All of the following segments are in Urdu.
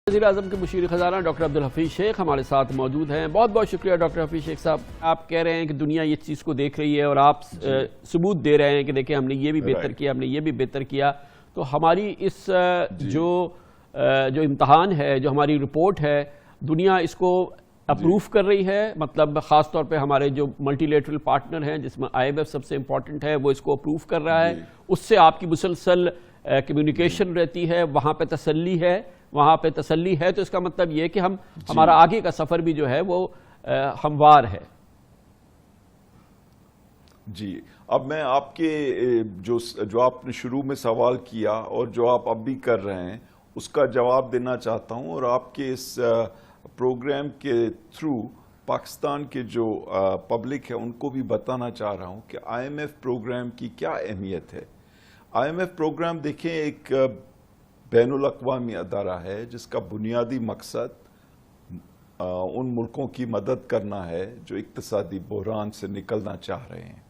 وزیر اعظم کے مشیر خزانہ ڈاکٹر عبدالحفیظ شیخ ہمارے ساتھ موجود ہیں. بہت بہت شکریہ ڈاکٹر حفیظ شیخ صاحب. آپ کہہ رہے ہیں کہ دنیا یہ چیز کو دیکھ رہی ہے اور آپ ثبوت دے رہے ہیں کہ دیکھیں ہم نے یہ بھی بہتر کیا, ہم نے یہ بھی بہتر کیا. تو ہماری اس جو امتحان ہے, جو ہماری رپورٹ ہے, دنیا اس کو اپروف کر رہی ہے. مطلب خاص طور پہ ہمارے جو ملٹی لیٹرل پارٹنر ہیں جس میں IMF سب سے امپورٹنٹ ہے, وہ اس کو اپروف کر رہا ہے. اس سے آپ کی مسلسل کمیونیکیشن رہتی ہے, وہاں پہ تسلی ہے, وہاں پہ تسلی ہے. تو اس کا مطلب یہ کہ ہمارا آگے کا سفر بھی جو ہے وہ ہموار ہے. جی, اب میں آپ کے جو آپ نے شروع میں سوال کیا اور جو آپ اب بھی کر رہے ہیں اس کا جواب دینا چاہتا ہوں, اور آپ کے اس پروگرام کے تھرو پاکستان کے جو پبلک ہے ان کو بھی بتانا چاہ رہا ہوں کہ IMF پروگرام کی کیا اہمیت ہے. IMF پروگرام دیکھیں ایک بین الاقوامی ادارہ ہے جس کا بنیادی مقصد ان ملکوں کی مدد کرنا ہے جو اقتصادی بحران سے نکلنا چاہ رہے ہیں.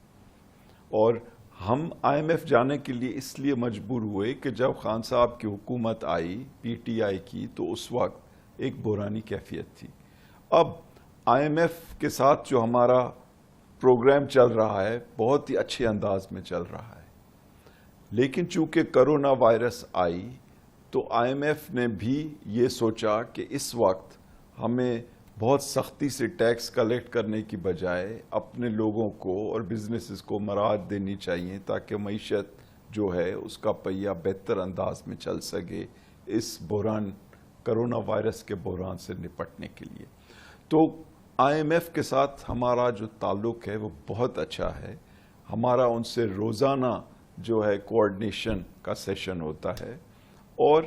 اور ہم IMF جانے کے لیے اس لیے مجبور ہوئے کہ جب خان صاحب کی حکومت آئی PTI کی تو اس وقت ایک بحرانی کیفیت تھی. اب IMF کے ساتھ جو ہمارا پروگرام چل رہا ہے بہت ہی اچھے انداز میں چل رہا ہے, لیکن چونکہ کرونا وائرس آئی تو IMF نے بھی یہ سوچا کہ اس وقت ہمیں بہت سختی سے ٹیکس کلیکٹ کرنے کی بجائے اپنے لوگوں کو اور بزنسز کو مراعات دینی چاہیے تاکہ معیشت جو ہے اس کا پہیہ بہتر انداز میں چل سکے اس کرونا وائرس کے بحران سے نپٹنے کے لیے. تو IMF کے ساتھ ہمارا جو تعلق ہے وہ بہت اچھا ہے. ہمارا ان سے روزانہ جو ہے کوآرڈینیشن کا سیشن ہوتا ہے, اور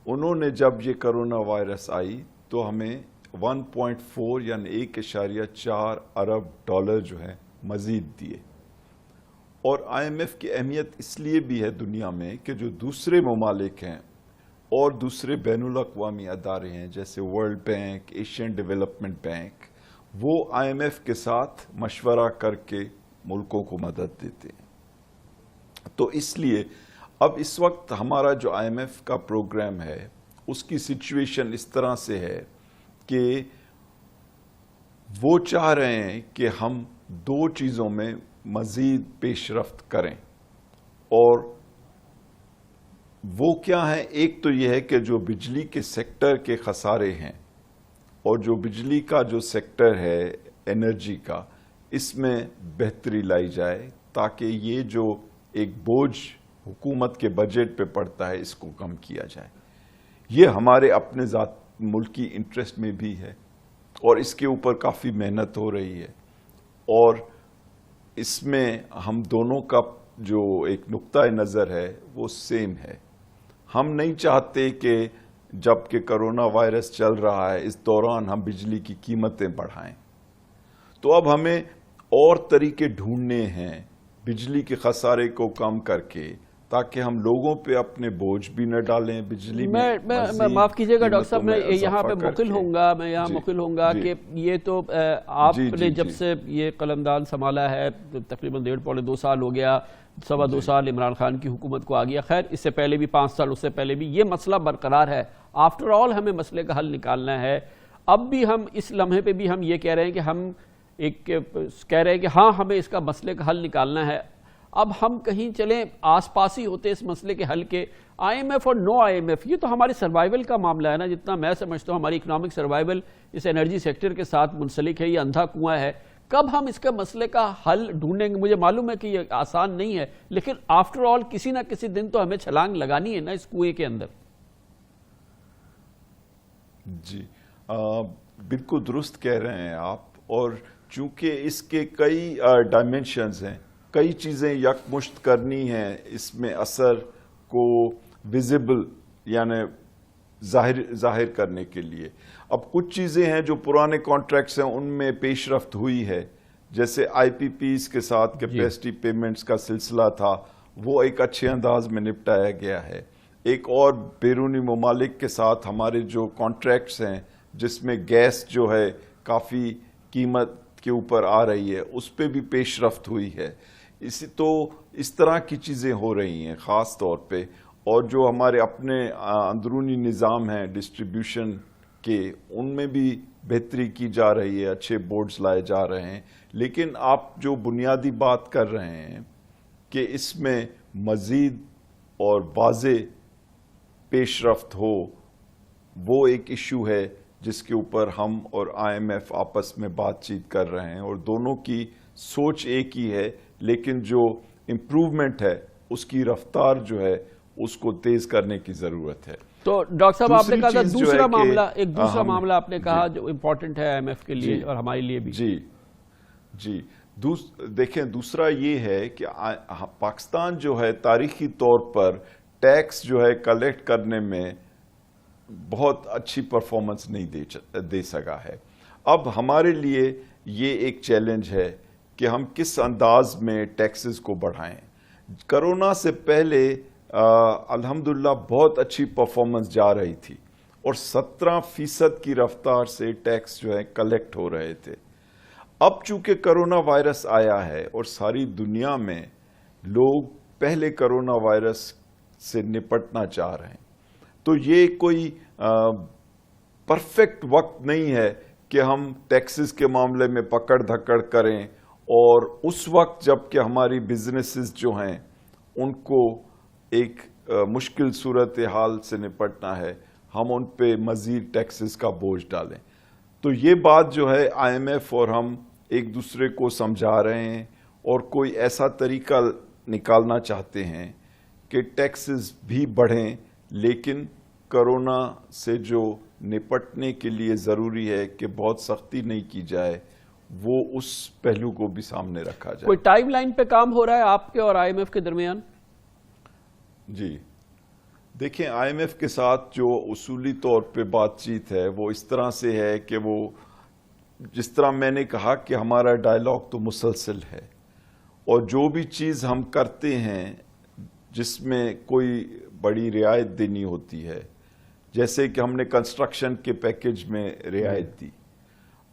انہوں نے جب یہ کرونا وائرس آئی تو ہمیں 1.4 یعنی 1.4 ارب ڈالر جو ہے مزید دیے. اور IMF کی اہمیت اس لیے بھی ہے دنیا میں کہ جو دوسرے ممالک ہیں اور دوسرے بین الاقوامی ادارے ہیں جیسے world bank, Asian development bank, وہ IMF کے ساتھ مشورہ کر کے ملکوں کو مدد دیتے ہیں. تو اس لیے اب اس وقت ہمارا جو IMF کا پروگرام ہے اس کی سچویشن اس طرح سے ہے کہ وہ چاہ رہے ہیں کہ ہم دو چیزوں میں مزید پیش رفت کریں, اور وہ کیا ہے. ایک تو یہ ہے کہ جو بجلی کے سیکٹر کے خسارے ہیں اور جو بجلی کا جو سیکٹر ہے انرجی کا, اس میں بہتری لائی جائے تاکہ یہ جو ایک بوجھ حکومت کے بجٹ پہ پڑتا ہے اس کو کم کیا جائے. یہ ہمارے اپنے ذات ملکی انٹرسٹ میں بھی ہے اور اس کے اوپر کافی محنت ہو رہی ہے, اور اس میں ہم دونوں کا جو ایک نقطہ نظر ہے وہ سیم ہے. ہم نہیں چاہتے کہ جب کہ کرونا وائرس چل رہا ہے اس دوران ہم بجلی کی قیمتیں بڑھائیں. تو اب ہمیں اور طریقے ڈھونڈنے ہیں بجلی کے خسارے کو کم کر کے, تاکہ ہم لوگوں پہ اپنے بوجھ بھی نہ ڈالیں بجلی میں. معاف کیجئے گا ڈاکٹر صاحب, میں یہاں پہ مخل ہوں گا کہ یہ تو آپ نے جب سے یہ قلمدان سنبھالا ہے تقریباً 1.5-2 سال ہو گیا, 2.25 سال عمران خان کی حکومت کو آ گیا. خیر اس سے پہلے بھی 5 سال, اس سے پہلے بھی یہ مسئلہ برقرار ہے. آفٹر آل ہمیں مسئلے کا حل نکالنا ہے. اب بھی ہم اس لمحے پہ بھی ہم یہ کہہ رہے ہیں کہ ہم کہہ رہے ہیں کہ ہاں ہمیں اس کا مسئلے کا حل نکالنا ہے. اب ہم کہیں چلیں آس پاس ہی ہوتے اس مسئلے کے حل کے. IMF اور نو IMF یہ تو ہماری سروائیول کا معاملہ ہے نا. جتنا میں سمجھتا ہوں ہماری اکنامک سروائیول اس انرجی سیکٹر کے ساتھ منسلک ہے, یہ اندھا کنواں ہے. کب ہم اس کے مسئلے کا حل ڈھونڈیں گے؟ مجھے معلوم ہے کہ یہ آسان نہیں ہے, لیکن آفٹر آل کسی نہ کسی دن تو ہمیں چھلانگ لگانی ہے نا اس کنویں کے اندر. جی بالکل درست کہہ رہے ہیں آپ, اور چونکہ اس کے کئی ڈائمینشنز ہیں, کئی چیزیں یکمشت کرنی ہیں اس میں اثر کو ویزیبل یعنی ظاہر کرنے کے لیے. اب کچھ چیزیں ہیں جو پرانے کانٹریکٹس ہیں ان میں پیش رفت ہوئی ہے, جیسے IPPs کے ساتھ کیپیسٹی پیمنٹس کا سلسلہ تھا, وہ ایک اچھے انداز میں نپٹایا گیا ہے. ایک اور بیرونی ممالک کے ساتھ ہمارے جو کانٹریکٹس ہیں جس میں گیس جو ہے کافی قیمت کے اوپر آ رہی ہے, اس پہ بھی پیش رفت ہوئی ہے. تو اس طرح کی چیزیں ہو رہی ہیں خاص طور پہ. اور جو ہمارے اپنے اندرونی نظام ہیں ڈسٹریبیوشن کے، ان میں بھی بہتری کی جا رہی ہے، اچھے بورڈز لائے جا رہے ہیں. لیکن آپ جو بنیادی بات کر رہے ہیں کہ اس میں مزید اور واضح پیش رفت ہو، وہ ایک ایشو ہے جس کے اوپر ہم اور IMF آپس میں بات چیت کر رہے ہیں، اور دونوں کی سوچ ایک ہی ہے، لیکن جو امپروومنٹ ہے اس کی رفتار جو ہے اس کو تیز کرنے کی ضرورت ہے. تو ڈاکٹر صاحب آپ نے کہا تھا دوسرا معاملہ، ایک دوسرا معاملہ آپ نے کہا جو امپورٹنٹ ہے IMF کے لیے اور ہمارے لیے بھی. جی دیکھیں، دوسرا یہ ہے کہ پاکستان جو ہے تاریخی طور پر ٹیکس جو ہے کلیکٹ کرنے میں بہت اچھی پرفارمنس نہیں دے سکا ہے. اب ہمارے لیے یہ ایک چیلنج ہے کہ ہم کس انداز میں ٹیکسز کو بڑھائیں. کرونا سے پہلے الحمدللہ بہت اچھی پرفارمنس جا رہی تھی اور 17% کی رفتار سے ٹیکس جو ہے کلیکٹ ہو رہے تھے. اب چونکہ کرونا وائرس آیا ہے اور ساری دنیا میں لوگ پہلے کرونا وائرس سے نپٹنا چاہ رہے ہیں، تو یہ کوئی پرفیکٹ وقت نہیں ہے کہ ہم ٹیکسز کے معاملے میں پکڑ دھکڑ کریں، اور اس وقت جب کہ ہماری بزنسز جو ہیں ان کو ایک مشکل صورتحال سے نپٹنا ہے، ہم ان پہ مزید ٹیکسز کا بوجھ ڈالیں. تو یہ بات جو ہے IMF اور ہم ایک دوسرے کو سمجھا رہے ہیں اور کوئی ایسا طریقہ نکالنا چاہتے ہیں کہ ٹیکسز بھی بڑھیں، لیکن کرونا سے جو نپٹنے کے لیے ضروری ہے کہ بہت سختی نہیں کی جائے، وہ اس پہلو کو بھی سامنے رکھا جائے. کوئی ٹائم لائن پہ کام ہو رہا ہے آپ کے اور IMF کے درمیان؟ جی دیکھیں، IMF کے ساتھ جو اصولی طور پہ بات چیت ہے وہ اس طرح سے ہے کہ وہ جس طرح میں نے کہا کہ ہمارا ڈائلاگ تو مسلسل ہے، اور جو بھی چیز ہم کرتے ہیں جس میں کوئی بڑی رعایت دینی ہوتی ہے، جیسے کہ ہم نے کنسٹرکشن کے پیکج میں رعایت دی.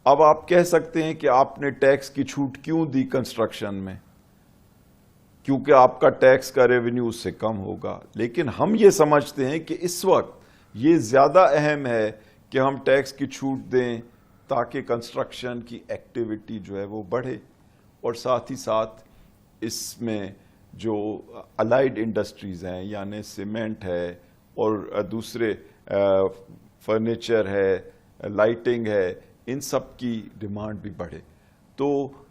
اب آپ کہہ سکتے ہیں کہ آپ نے ٹیکس کی چھوٹ کیوں دی کنسٹرکشن میں، کیونکہ آپ کا ٹیکس کا ریونیو اس سے کم ہوگا. لیکن ہم یہ سمجھتے ہیں کہ اس وقت یہ زیادہ اہم ہے کہ ہم ٹیکس کی چھوٹ دیں تاکہ کنسٹرکشن کی ایکٹیویٹی جو ہے وہ بڑھے، اور ساتھ ہی ساتھ اس میں جو الائیڈ انڈسٹریز ہیں، یعنی سیمنٹ ہے اور دوسرے فرنیچر ہے، لائٹنگ ہے، ان سب کی ڈیمانڈ بھی بڑھے. تو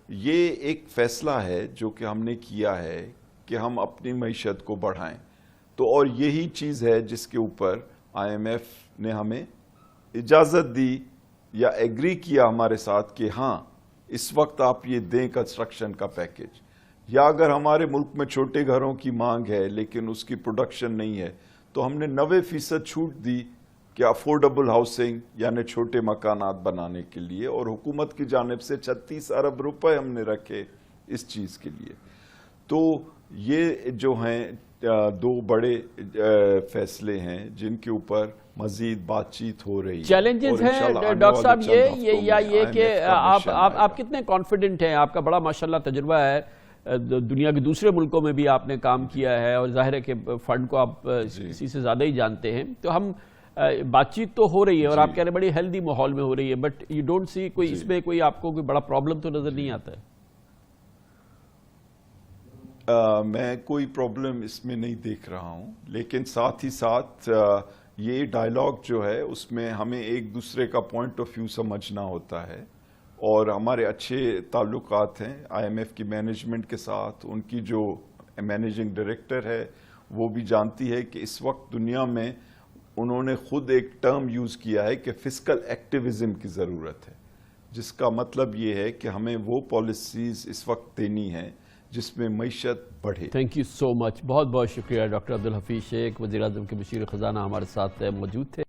یہ ایک فیصلہ ہے جو کہ ہم نے کیا ہے کہ ہم اپنی معیشت کو بڑھائیں. تو اور یہی چیز ہے جس کے اوپر IMF نے ہمیں اجازت دی یا ایگری کیا ہمارے ساتھ کہ ہاں اس وقت آپ یہ دیں کنسٹرکشن کا پیکج. یا اگر ہمارے ملک میں چھوٹے گھروں کی مانگ ہے لیکن اس کی پروڈکشن نہیں ہے، تو ہم نے 90% چھوٹ دی کہ افورڈیبل ہاؤسنگ یعنی چھوٹے مکانات بنانے کے لیے، اور حکومت کی جانب سے 36 ارب روپے ہم نے رکھے اس چیز کے لیے. تو یہ جو ہیں دو بڑے فیصلے ہیں جن کے اوپر مزید بات چیت ہو رہی ہے. چیلنجز ہیں ڈاکٹر صاحب یہ کہ آپ کتنے کانفیڈنٹ ہیں؟ آپ کا بڑا ماشاءاللہ تجربہ ہے، دنیا کے دوسرے ملکوں میں بھی آپ نے کام کیا ہے، اور ظاہر ہے کہ فنڈ کو آپ کسی سے زیادہ ہی جانتے ہیں. تو ہم بات چیت تو ہو رہی ہے اور آپ کہہ رہے ہیں بڑی ہیلدی ماحول میں ہو رہی ہے، بٹ یو ڈونٹ سی کوئی اس میں کوئی آپ کو کوئی بڑا پرابلم تو نظر نہیں آتا ہے؟ میں کوئی پرابلم اس میں نہیں دیکھ رہا ہوں، لیکن ساتھ ہی ساتھ یہ ڈائلاگ جو ہے اس میں ہمیں ایک دوسرے کا پوائنٹ آف ویو سمجھنا ہوتا ہے، اور ہمارے اچھے تعلقات ہیں IMF کی مینجمنٹ کے ساتھ. ان کی جو مینیجنگ ڈائریکٹر ہے وہ بھی جانتی ہے کہ اس وقت دنیا میں انہوں نے خود ایک ٹرم یوز کیا ہے کہ فسکل ایکٹیویزم کی ضرورت ہے، جس کا مطلب یہ ہے کہ ہمیں وہ پالیسیز اس وقت دینی ہیں جس میں معیشت بڑھے. تھینک یو سو مچ، بہت بہت شکریہ. ڈاکٹر عبدالحفیظ شیخ، وزیر اعظم کے مشیر خزانہ ہمارے ساتھ موجود تھے.